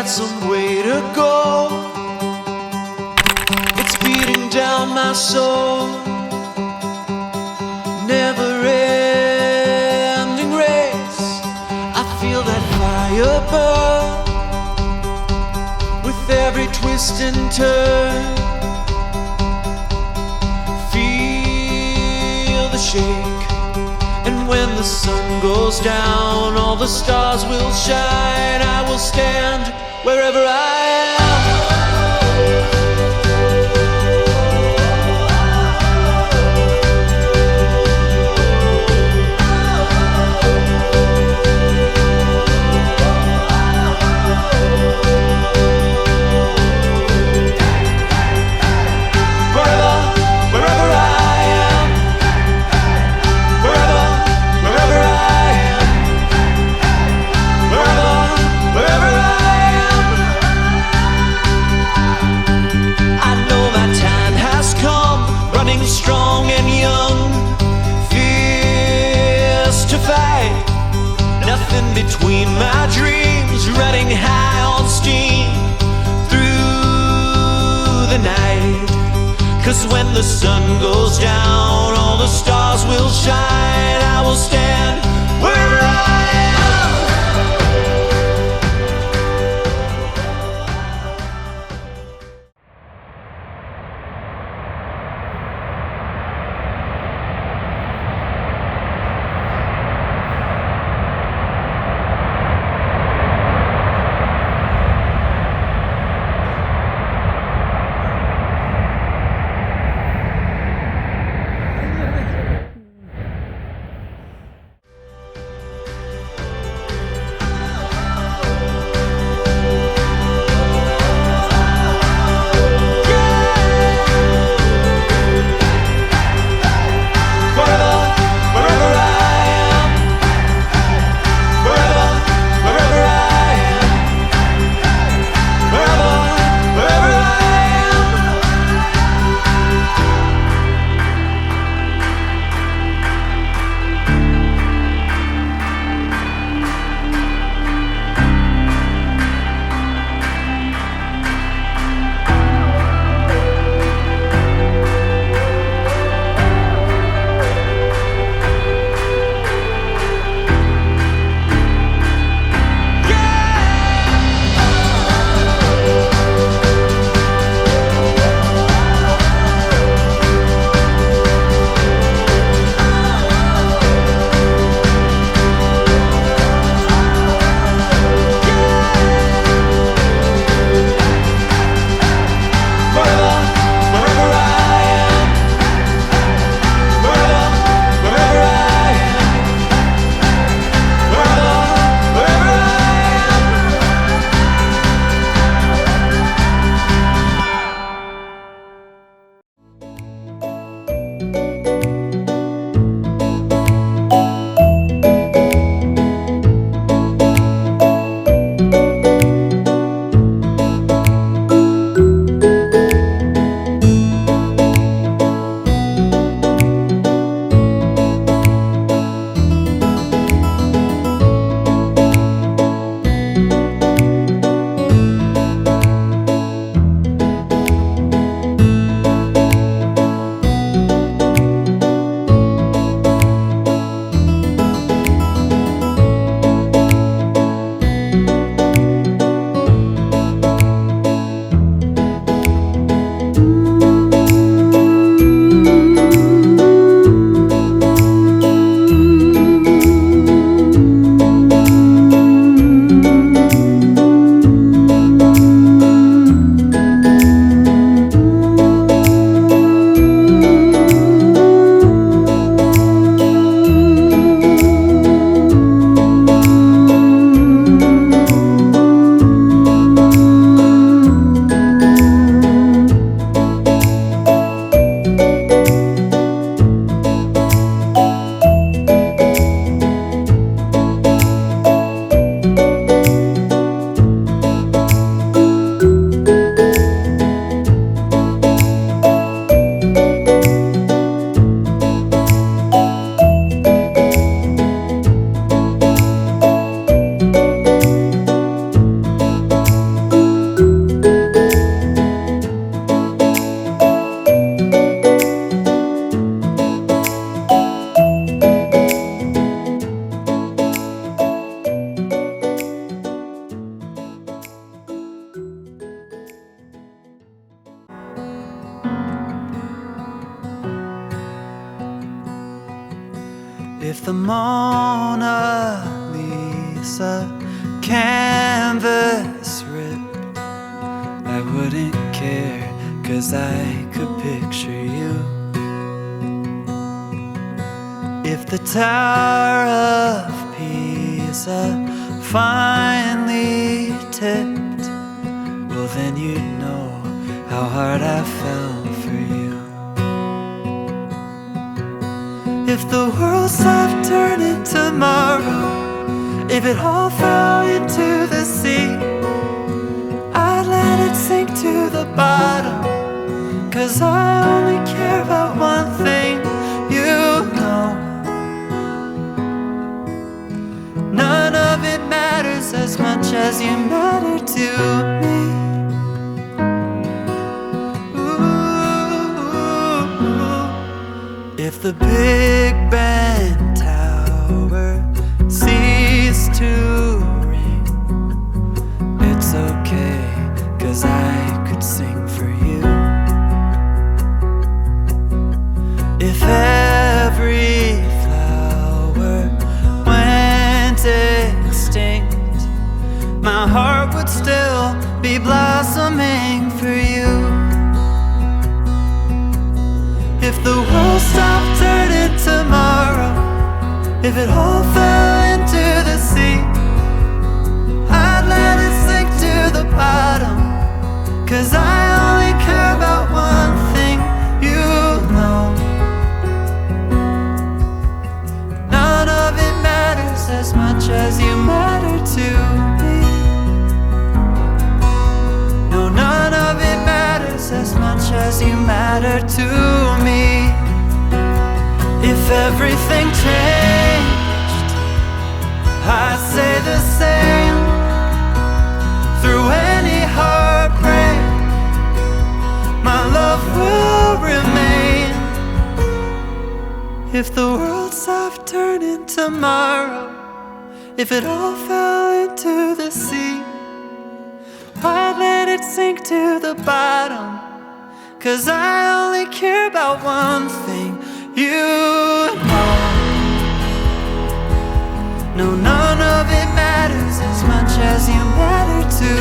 got some way to go. It's beating down my soul. Never ending race. I feel that fire burn with every twist and turn. Feel the shake. And when the sun goes down, all the stars will shine. I will stand wherever I am. Strong and young, fierce to fight. Nothing between my dreams, running high on steam through the night. 'Cause when the sun goes down, all the stars will shine. I will stand wherever I am. If the Mona Lisa canvas ripped, I wouldn't care, 'cause I could picture you. If the Tower of Pisa finally tipped, well then you'd know how hard I fell for you. If the world stopped turning tomorrow, if it all fell into the sea, I'd let it sink to the bottom, 'cause I only care about one thing, you know. None of it matters as much as you matter to me. If the Big Ben Tower ceased to ring, it's okay, 'cause I could sing for you. If every flower went extinct, my heart would still be blossoming for you. If the world stopped turning tomorrow, if it all fell into the sea, I'd let it sink to the bottom, 'cause I only care about one thing, you know. None of it matters as much as you matter to me. No, none of it matters as much as you matter to me. If everything changed, I'd say the same. Through any heartbreak, my love will remain. If the world stopped turning tomorrow, if it all fell into the sea, I'd let it sink to the bottom, 'cause I only care about one thing, you know. No, none of it matters as much as you matter to